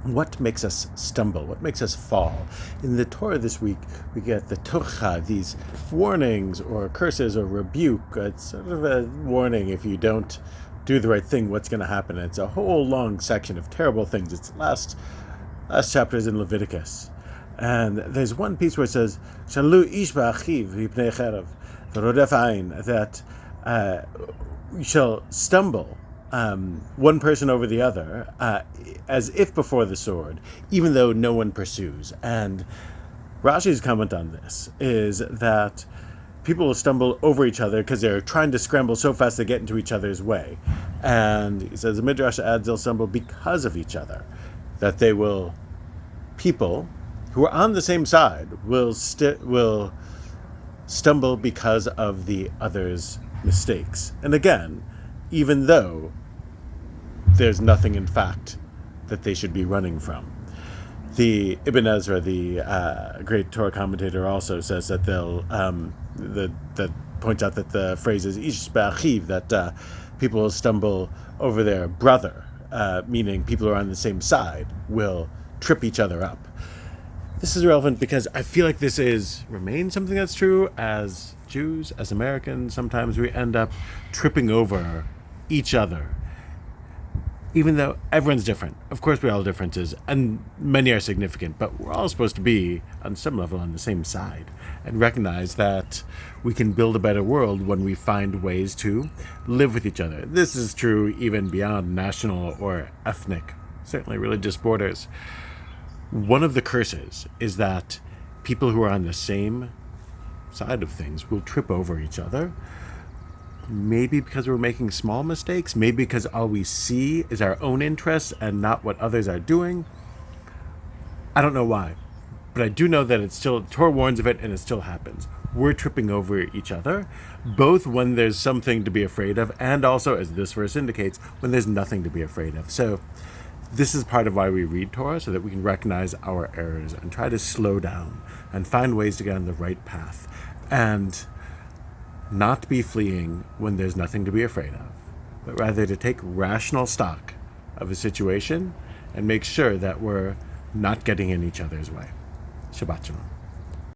What makes us stumble? What makes us fall? In the Torah this week, we get the Turcha, these warnings or curses or rebuke. It's sort of a warning if you don't do the right thing, what's going to happen. It's a whole long section of terrible things. It's the last chapters in Leviticus. And there's one piece where it says, Shalu ish ba'achiv v'ipnei cherev, v'rodef ayin, that we shall stumble one person over the other, as if before the sword, even though no one pursues. And Rashi's comment on this is that people will stumble over each other because they're trying to scramble so fast they get into each other's way. And he says the Midrash adds they'll stumble because of each other, that people who are on the same side will stumble because of the other's mistakes. And again, even though there's nothing in fact that they should be running from. The Ibn Ezra, the great Torah commentator, also says that that points out that the phrase is ish ba'achiv, that people will stumble over their brother, meaning people who are on the same side will trip each other up. This is relevant because I feel like remains something that's true as Jews, as Americans. Sometimes we end up tripping over each other, even though everyone's different. Of course, we all have differences, and many are significant, but we're all supposed to be, on some level, on the same side, and recognize that we can build a better world when we find ways to live with each other. This is true even beyond national or ethnic, certainly religious borders. One of the curses is that people who are on the same side of things will trip over each other. Maybe because we're making small mistakes, maybe because all we see is our own interests and not what others are doing. I don't know why, but I do know that Torah warns of it and it still happens. We're tripping over each other, both when there's something to be afraid of and also, as this verse indicates, when there's nothing to be afraid of. So this is part of why we read Torah, so that we can recognize our errors and try to slow down and find ways to get on the right path and not be fleeing when there's nothing to be afraid of, but rather to take rational stock of a situation and make sure that we're not getting in each other's way. Shabbat Shalom.